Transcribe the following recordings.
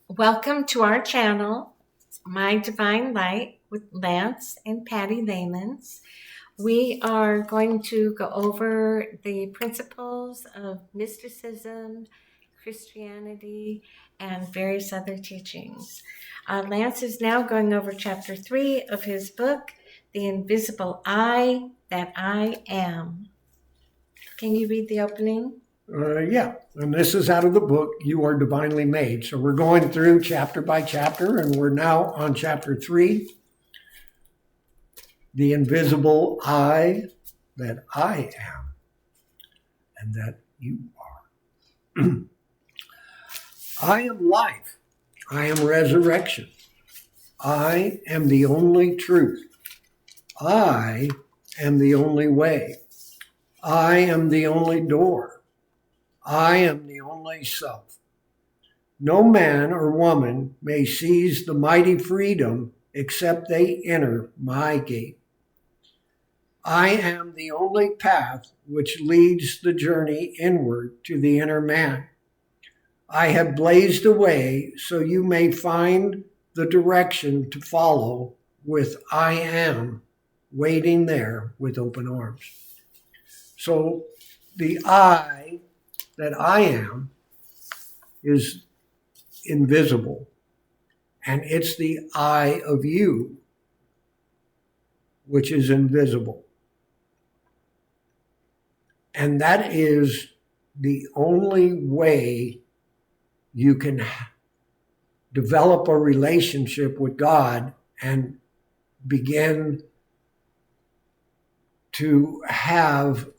Welcome to our channel, My Divine Light with Lance and Patty Lamans. We are going to go over the principles of mysticism, Christianity, and various other teachings. Lance is now going over chapter 3 of his book, The Invisible I That I Am. Can you read the opening? Yeah, and this is out of the book, You Are Divinely Made. So we're going through chapter by chapter, and we're now on chapter 3, The Invisible I That I Am, and that you are. I am life. I am resurrection. I am the only truth. I am the only way. I am the only door. I am the only self. No man or woman may seize the mighty freedom except they enter my gate. I am the only path which leads the journey inward to the inner man. I have blazed a way so you may find the direction to follow with I am waiting there with open arms. So the I that I am is invisible, and it's the I of you which is invisible. And that is the only way you can develop a relationship with God and begin to have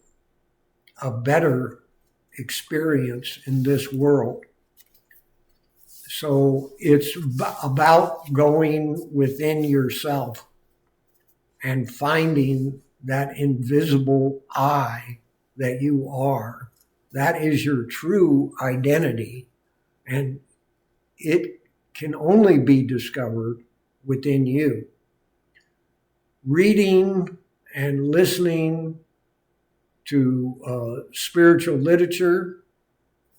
a better experience in this world. So it's about going within yourself and finding that invisible I that you are. That is your true identity, and it can only be discovered within you. Reading and listening to spiritual literature,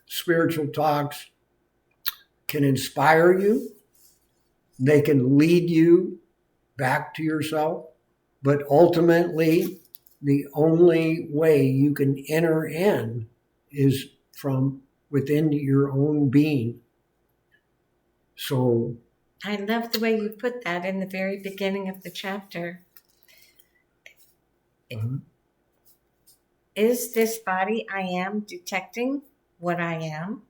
spiritual talks can inspire you. They can lead you back to yourself. But ultimately, the only way you can enter in is from within your own being. So I love the way you put that in the very beginning of the chapter. Is this body I am detecting what I am?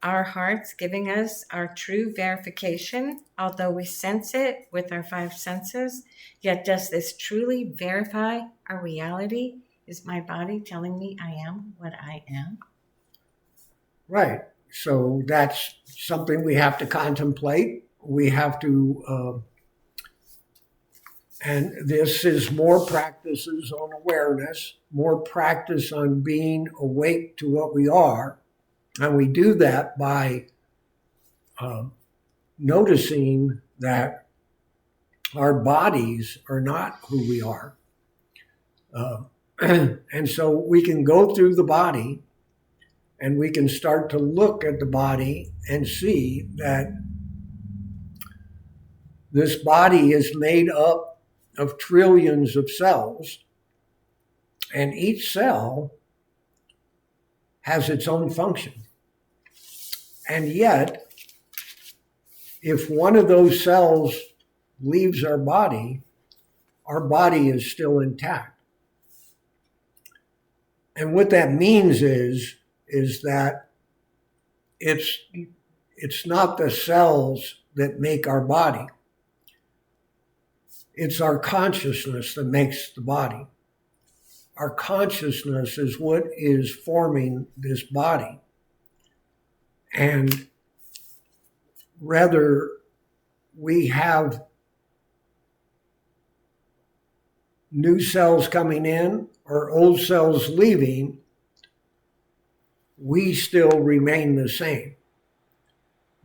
Our hearts giving us our true verification, although we sense it with our five senses. Yet does this truly verify our reality? Is my body telling me I am what I am? Right. So that's something we have to contemplate. We have to, and this is more practices on awareness, more practice on being awake to what we are. And we do that by noticing that our bodies are not who we are. And so we can go through the body and we can start to look at the body and see that this body is made up of trillions of cells, and each cell has its own function. And yet, if one of those cells leaves our body is still intact. And what that means is that it's not the cells that make our body. It's our consciousness that makes the body. Our consciousness is what is forming this body. And whether we have new cells coming in or old cells leaving, we still remain the same,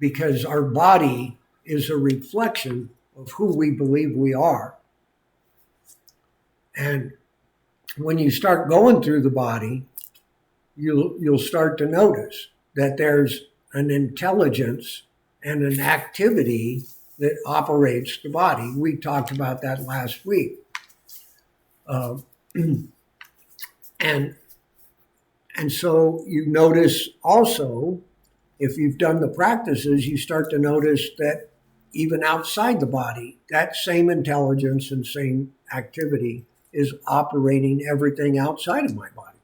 because our body is a reflection of who we believe we are. And when you start going through the body, you'll start to notice that there's an intelligence and an activity that operates the body. We talked about that last week. Uh, and so you notice also, if you've done the practices, you start to notice that even outside the body, that same intelligence and same activity is operating everything outside of my body.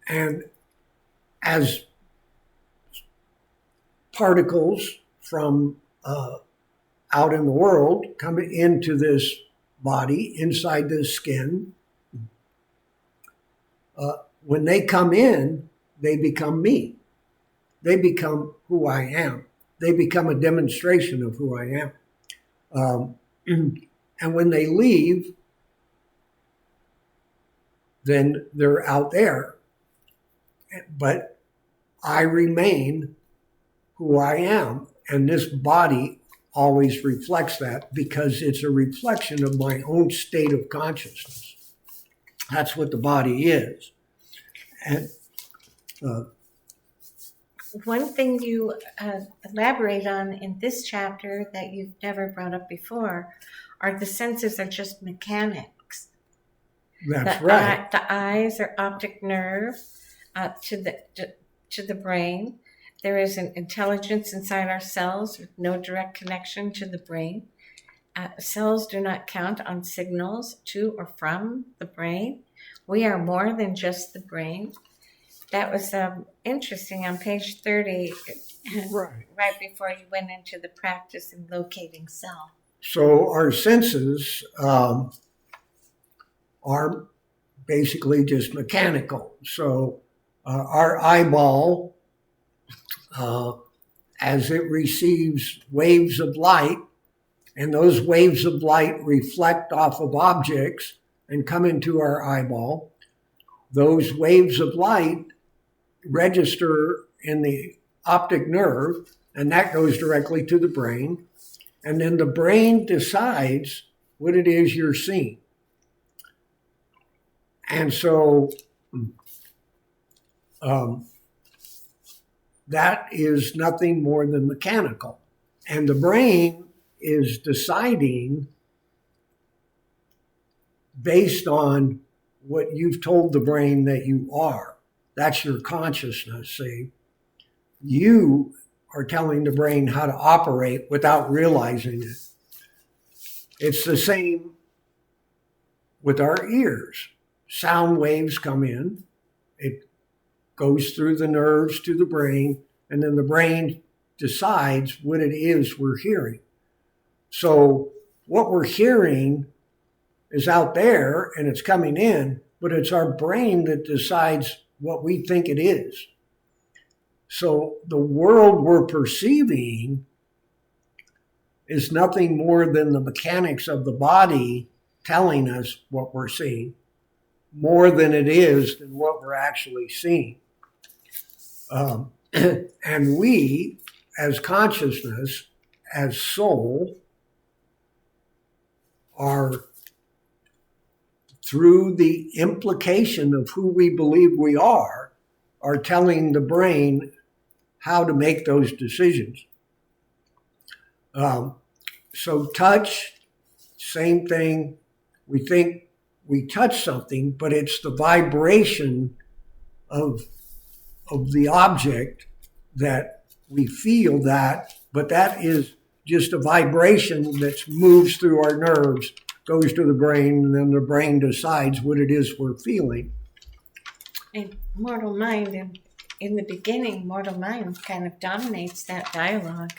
And as particles from out in the world come into this body, inside this skin, when they come in, they become me. They become who I am. They become a demonstration of who I am. And when they leave, then they're out there. But I remain who I am. And this body always reflects that because it's a reflection of my own state of consciousness. That's what the body is. And one thing you elaborate on in this chapter that you've never brought up before are the senses are just mechanics. That's right. The eyes are optic nerve to the brain. There is an intelligence inside our cells with no direct connection to the brain. Cells do not count on signals to or from the brain. We are more than just the brain. That was interesting on page 30, right before you went into the practice in locating self. So our senses are basically just mechanical. So our eyeball, as it receives waves of light, and those waves of light reflect off of objects and come into our eyeball, those waves of light register in the optic nerve, and that goes directly to the brain. And then the brain decides what it is you're seeing. And so that is nothing more than mechanical. And the brain is deciding based on what you've told the brain that you are. That's your consciousness, see? You are telling the brain how to operate without realizing it. It's the same with our ears. Sound waves come in, it goes through the nerves to the brain, and then the brain decides what it is we're hearing. So what we're hearing is out there and it's coming in, but it's our brain that decides what we think it is. So the world we're perceiving is nothing more than the mechanics of the body telling us what we're seeing, more than it is than what we're actually seeing. And we, as consciousness, as soul, are, through the implication of who we believe we are telling the brain how to make those decisions. So touch, same thing. We think we touch something, but it's the vibration of the object that we feel that, but that is just a vibration that moves through our nerves, goes to the brain, and then the brain decides what it is we're feeling. And mortal mind, in the beginning, mortal mind kind of dominates that dialogue.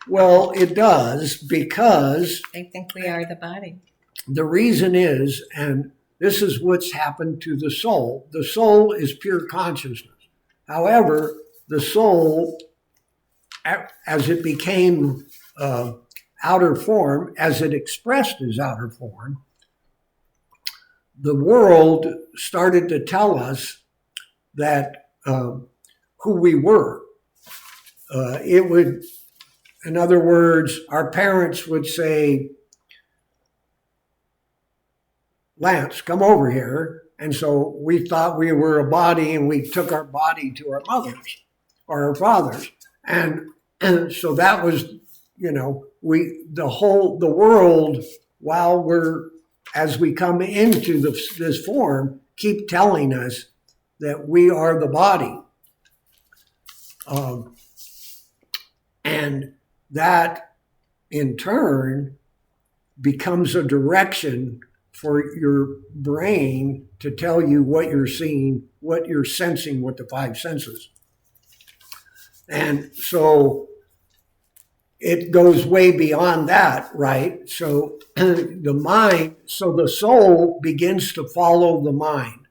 Well, it does, because They think we are the body. the reason is, and this is what's happened to the soul is pure consciousness. However, the soul, as it became outer form, as it expressed as outer form, the world started to tell us that who we were. It would, in other words, our parents would say, Lance, come over here. And so we thought we were a body, and we took our body to our mothers or our fathers. And And so that was, the world, as we come into this form, keep telling us that we are the body. And that in turn becomes a direction for your brain to tell you what you're seeing, what you're sensing with the five senses. And so it goes way beyond that, right? So the soul begins to follow the mind.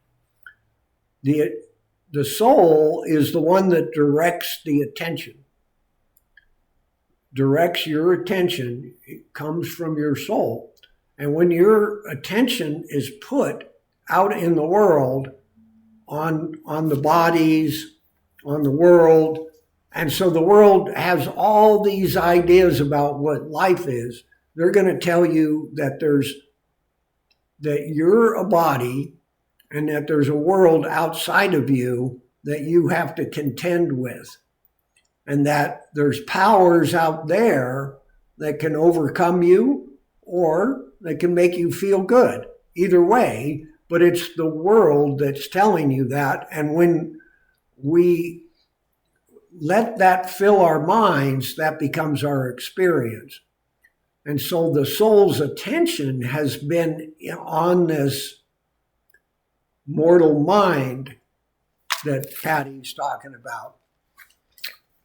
The soul is the one that directs the attention. Directs your attention, it comes from your soul. And when your attention is put out in the world on the bodies, on the world, and so the world has all these ideas about what life is, they're going to tell you that you're a body and that there's a world outside of you that you have to contend with. And that there's powers out there that can overcome you or that can make you feel good. Either way, but it's the world that's telling you that. And when we let that fill our minds, that becomes our experience. And so the soul's attention has been on this mortal mind that Patty's talking about.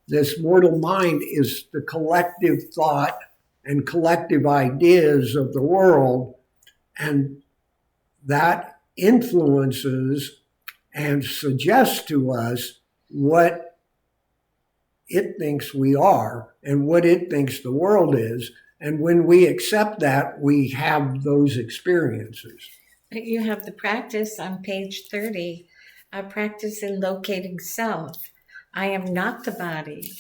This mortal mind is the collective thought and collective ideas of the world, and that influences and suggests to us what it thinks we are and what it thinks the world is. And when we accept that, we have those experiences. You have the practice on page 30, a practice in locating self. I am not the body,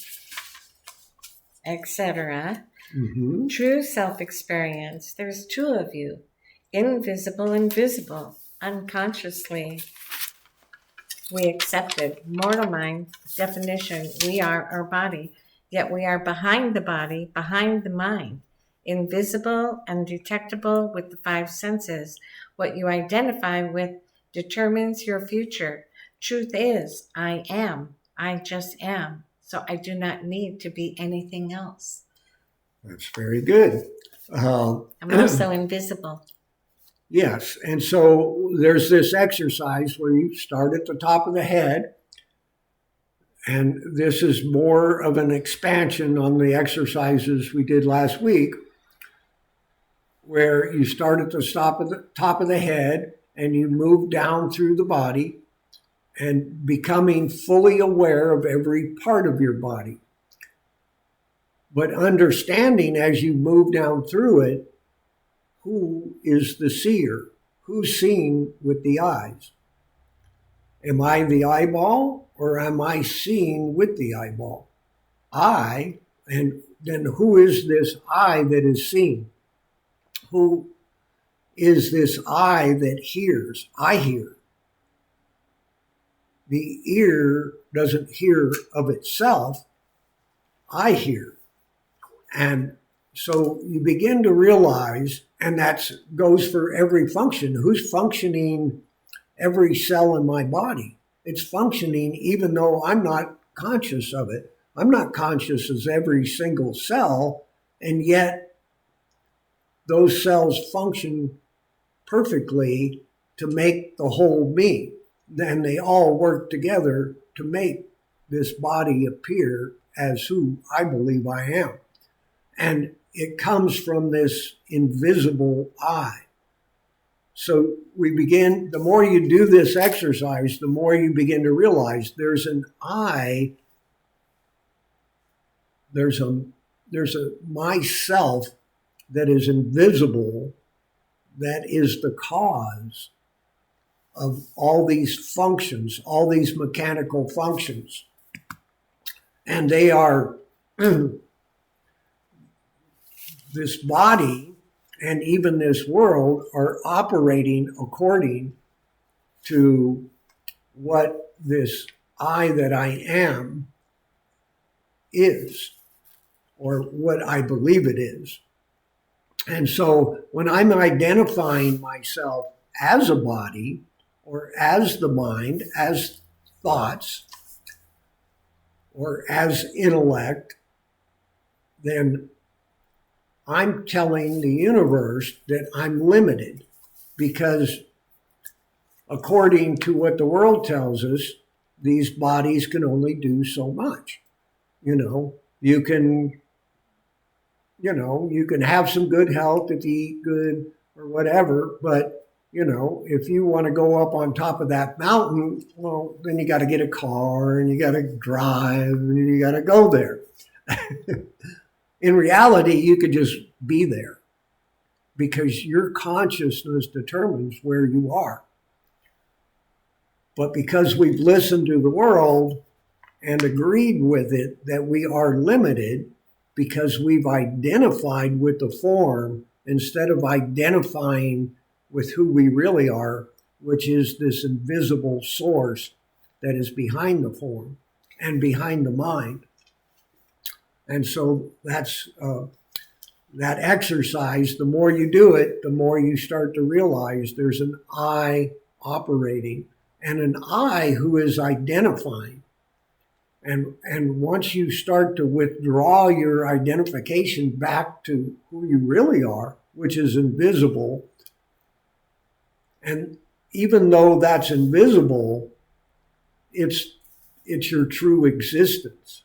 etc. Mm-hmm. True self-experience. There's two of you, invisible and visible, unconsciously. We accepted mortal mind definition. We are our body, yet we are behind the body, behind the mind, invisible and detectable with the five senses. What you identify with determines your future. Truth is, I am. I just am. So I do not need to be anything else. That's very good. I'm also invisible. Yes. And so there's this exercise where you start at the top of the head. And this is more of an expansion on the exercises we did last week, where you start at the top of the head and you move down through the body and becoming fully aware of every part of your body. But understanding as you move down through it, who is the seer? Who's seeing with the eyes? Am I the eyeball or am I seeing with the eyeball? I, and then who is this I that is seeing? Who is this I that hears? I hear. The ear doesn't hear of itself. I hear. And so you begin to realize, and that goes for every function. Who's functioning every cell in my body? It's functioning even though I'm not conscious of it. I'm not conscious as every single cell, and yet those cells function perfectly to make the whole me. Then they all work together to make this body appear as who I believe I am. And it comes from this invisible I. So the more you do this exercise, the more you begin to realize there's an I, there's a myself that is invisible, that is the cause of all these functions, all these mechanical functions. And they are this body and even this world are operating according to what this I that I am is. or what I believe it is. And so when I'm identifying myself as a body or as the mind, as thoughts, or as intellect, then I'm telling the universe that I'm limited, because according to what the world tells us, these bodies can only do so much. You know, you can have some good health if you eat good or whatever, but if you want to go up on top of that mountain, well, then you got to get a car and you got to drive and you got to go there. In reality, you could just be there, because your consciousness determines where you are. But because we've listened to the world and agreed with it that we are limited, because we've identified with the form instead of identifying with who we really are, which is this invisible source that is behind the form and behind the mind. And so that's that exercise. The more you do it, the more you start to realize there's an I operating, and an I who is identifying. And once you start to withdraw your identification back to who you really are, which is invisible, and even though that's invisible, it's your true existence.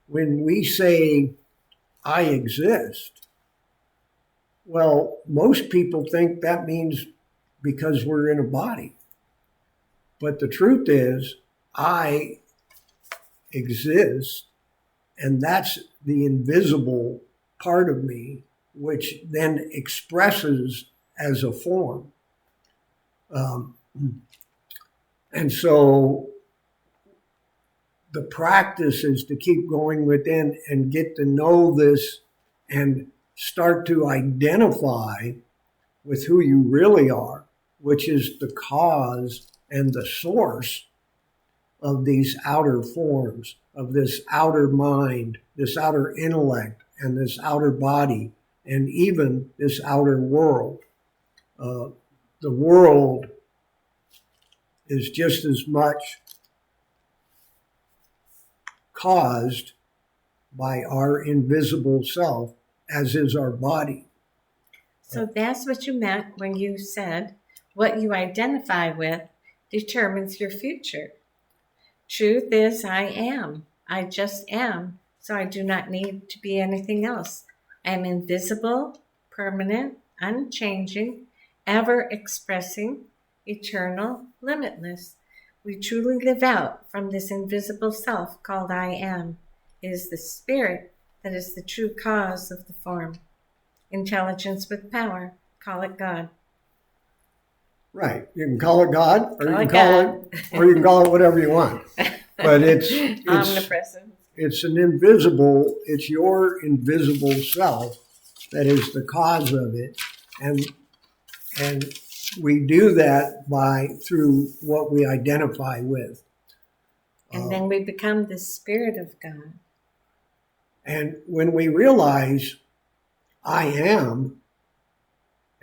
When we say, I exist, well, most people think that means because we're in a body. But the truth is, I exist, and that's the invisible part of me, which then expresses as a form. And so the practice is to keep going within and get to know this and start to identify with who you really are, which is the cause and the source of these outer forms, of this outer mind, this outer intellect, and this outer body, and even this outer world. The world is just as much caused by our invisible self as is our body. So that's what you meant when you said what you identify with determines your future. Truth is, I am. I just am. So I do not need to be anything else. I am invisible, permanent, unchanging, ever expressing, eternal, limitless. We truly live out from this invisible self called I am. It is the spirit that is the true cause of the form. Intelligence with power. Call it God. Right. You can call it God, or Call you it can call it whatever you want. But it's omnipresent. It's it's your invisible self that is the cause of it. And we do that through what we identify with. And then we become the spirit of God. And when we realize I am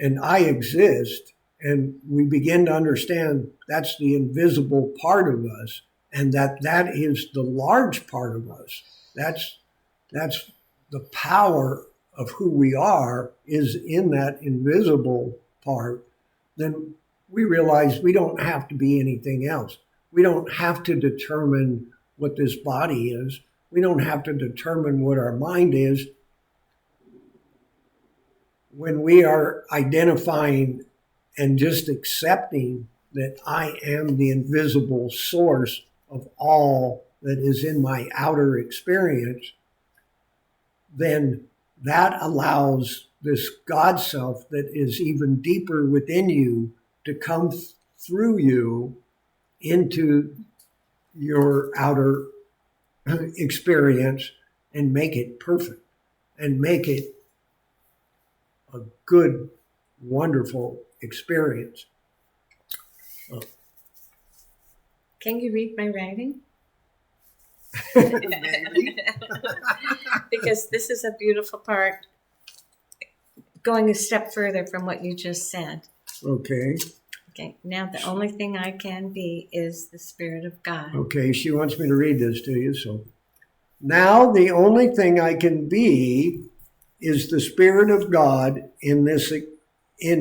and I exist, and we begin to understand that's the invisible part of us, and that is the large part of us. That's the power of who we are is in that invisible part. Then we realize we don't have to be anything else. We don't have to determine what this body is. We don't have to determine what our mind is. When we are identifying and just accepting that I am the invisible source of all that is in my outer experience, then that allows this God self that is even deeper within you to come through you into your outer experience and make it perfect and make it a good, wonderful experience. Can you read my writing? Maybe. Because because this is a beautiful part, going a step further from what you just said. Okay. Okay, now the only thing I can be is the Spirit of God. Okay, she wants me to read this to you. So now the only thing I can be is the Spirit of God in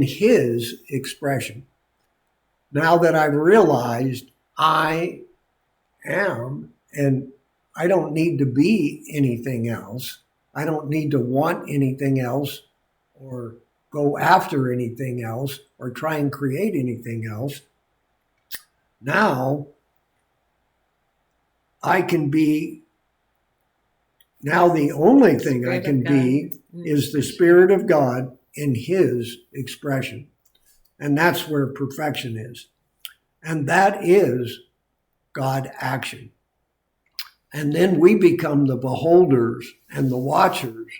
his expression. Now that I've realized I am, and I don't need to be anything else. I don't need to want anything else or go after anything else or try and create anything else. Now I can be, now the only thing I can be is the Spirit of God in his expression. And that's where perfection is. And that is God action. And then we become the beholders and the watchers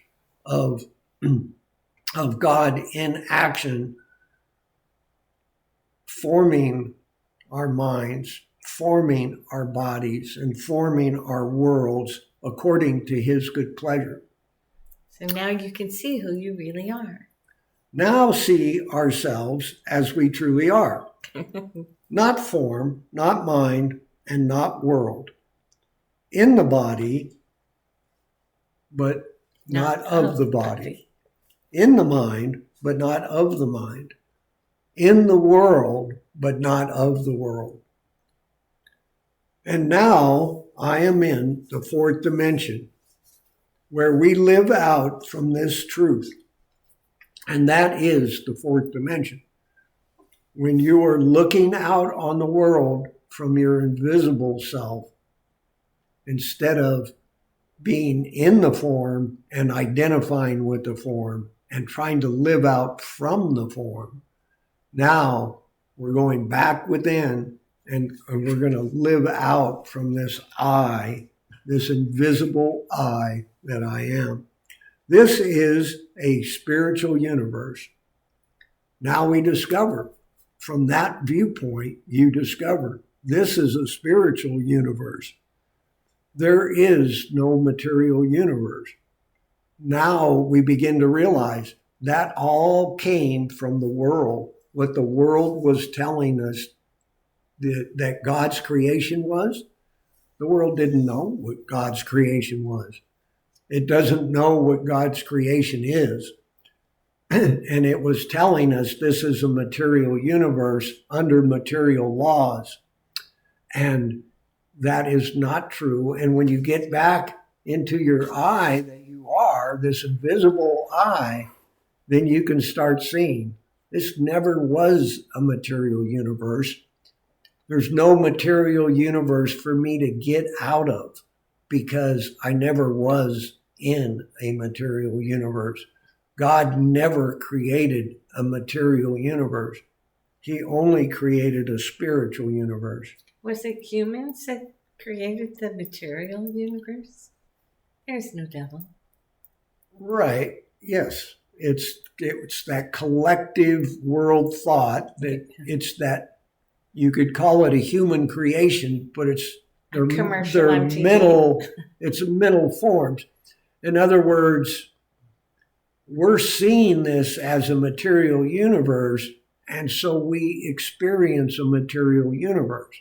of God in action, forming our minds, forming our bodies, and forming our worlds according to his good pleasure. So now you can see who you really are. Now see ourselves as we truly are. Not form, not mind, and not world. In the body, but not of the body. In the mind, but not of the mind. In the world, but not of the world. And now I am in the fourth dimension, where we live out from this truth. And that is the fourth dimension. When you are looking out on the world from your invisible self, instead of being in the form and identifying with the form and trying to live out from the form, now we're going back within and we're going to live out from this I, this invisible I that I am. This is a spiritual universe. Now we discover, from that viewpoint, you discover this is a spiritual universe. There is no material universe. Now we begin to realize that all came from the world. What the world was telling us that God's creation was, the world didn't know what God's creation was. It doesn't know what God's creation is. And it was telling us this is a material universe under material laws. And that is not true. And when you get back into your I that you are, this invisible I, then you can start seeing this never was a material universe. There's no material universe for me to get out of because I never was in a material universe. God never created a material universe. He only created a spiritual universe. Was it humans that created the material universe? There's no devil. Right. Yes. It's that collective world thought that it's that you could call it a human creation, but they're mental. It's mental forms. In other words, we're seeing this as a material universe, and so we experience a material universe.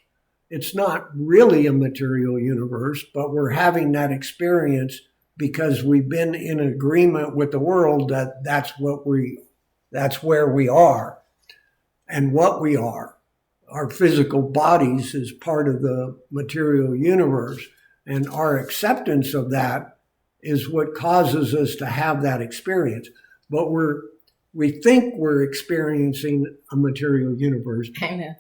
It's not really a material universe, but we're having that experience because we've been in agreement with the world that that's where we are and what we are. Our physical bodies is part of the material universe, and our acceptance of that is what causes us to have that experience. But we think we're experiencing a material universe,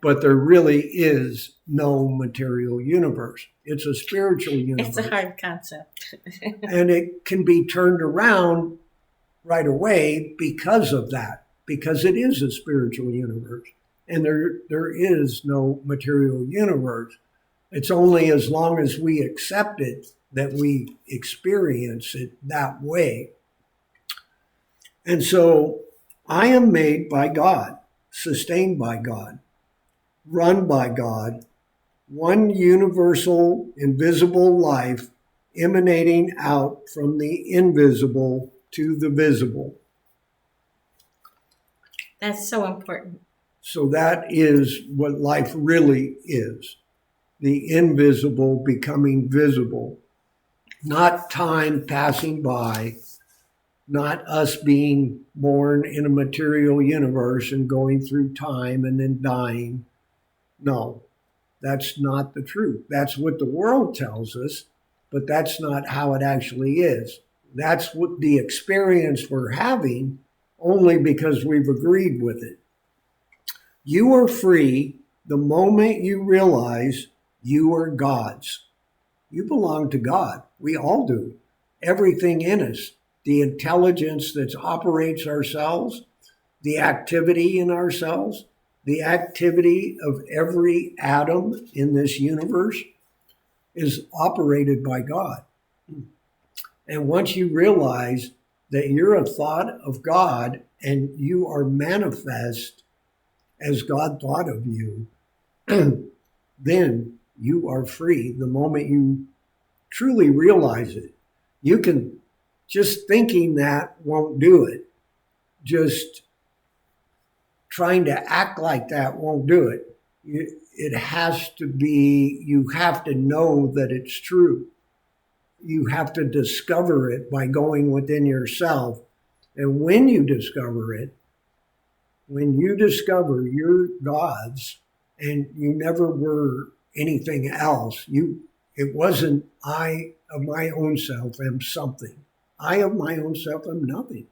but there really is no material universe. It's a spiritual universe. It's a hard concept. And it can be turned around right away because of that, because it is a spiritual universe. And there is no material universe. It's only as long as we accept it that we experience it that way. And so I am made by God, sustained by God, run by God, one universal, invisible life emanating out from the invisible to the visible. That's so important. So that is what life really is. The invisible becoming visible. Not time passing by, not us being born in a material universe and going through time and then dying. No, that's not the truth. That's what the world tells us, but that's not how it actually is. That's what the experience we're having only because we've agreed with it. You are free the moment you realize you are God's. You belong to God. We all do. Everything in us, the intelligence that operates ourselves, the activity in ourselves, the activity of every atom in this universe is operated by God. And once you realize that you're a thought of God and you are manifest as God thought of you, then you are free the moment you truly realize it. You can, just thinking that won't do it. Just trying to act like that won't do it. It has to be, you have to know that it's true. You have to discover it by going within yourself. And when you discover it, when you discover you're God's and you never were anything else, it wasn't I of my own self am something. I of my own self am nothing.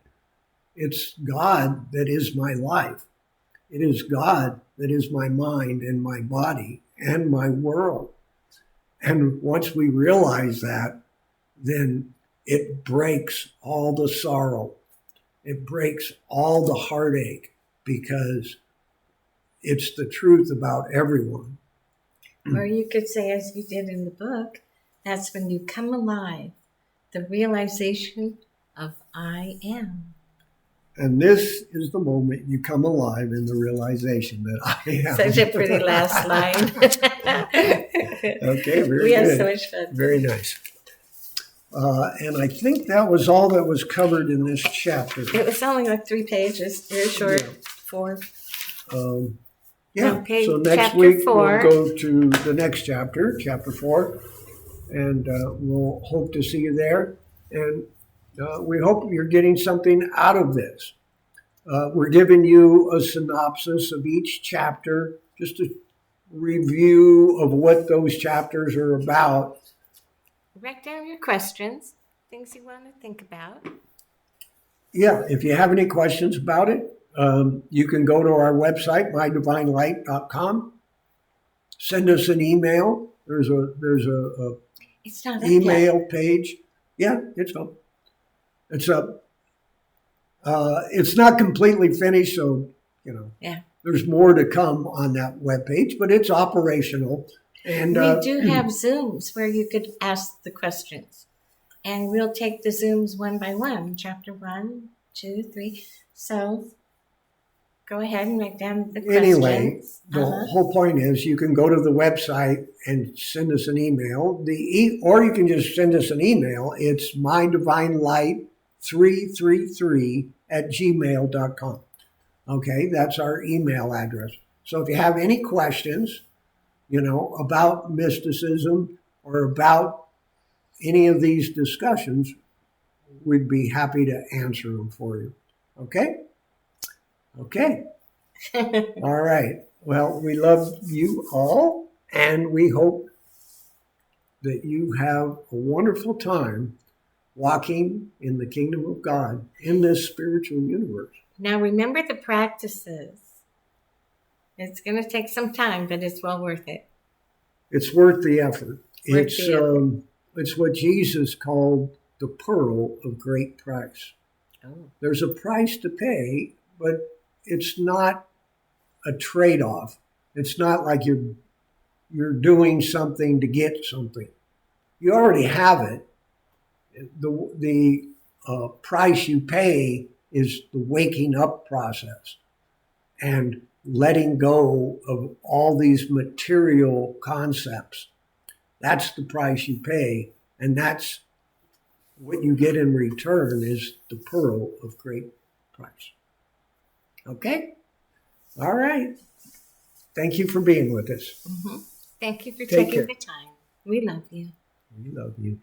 It's God that is my life. It is God that is my mind and my body and my world. And once we realize that, then it breaks all the sorrow. It breaks all the heartache because it's the truth about everyone. Or you could say, as you did in the book, that's when you come alive, the realization of I am. And this is the moment you come alive in the realization that I am. Such a pretty last line. Okay, very we good. had so much fun. Very nice. And I think that was all that was covered in this chapter. It was only like 3 pages, very short, 4. Yeah, Okay, so next chapter week 4. we'll go to the next chapter, chapter 4, and we'll hope to see you there. And we hope you're getting something out of this. We're giving you a synopsis of each chapter, just a review of what those chapters are about. Write down your questions, things you want to think about. Yeah, if you have any questions about it, you can go to our website, mydivinelight.com. Send us an email. There's a It's not email up yet. page. Yeah, it's up. It's up. It's not completely finished, so there's more to come on that webpage, but it's operational. And we do have Zooms where you could ask the questions. And we'll take the Zooms one by one, chapter 1, 2, 3. So go ahead and write down the questions. Anyway, the whole point is you can go to the website and send us an email. Or you can just send us an email. It's mydivinelight333@gmail.com. Okay, that's our email address. So if you have any questions, about mysticism or about any of these discussions, we'd be happy to answer them for you. Okay? Okay. All right. Well, we love you all, and we hope that you have a wonderful time walking in the kingdom of God in this spiritual universe. Now remember the practices. It's going to take some time, but it's well worth it. It's worth the effort. It's what Jesus called the pearl of great price. Oh. There's a price to pay, but it's not a trade-off. It's not like you're doing something to get something. You already have it. The price you pay is the waking up process and letting go of all these material concepts. That's the price you pay. And that's what you get in return is the pearl of great price. Okay? All right. Thank you for being with us. Thank you for Take taking care. the time. We love you. We love you.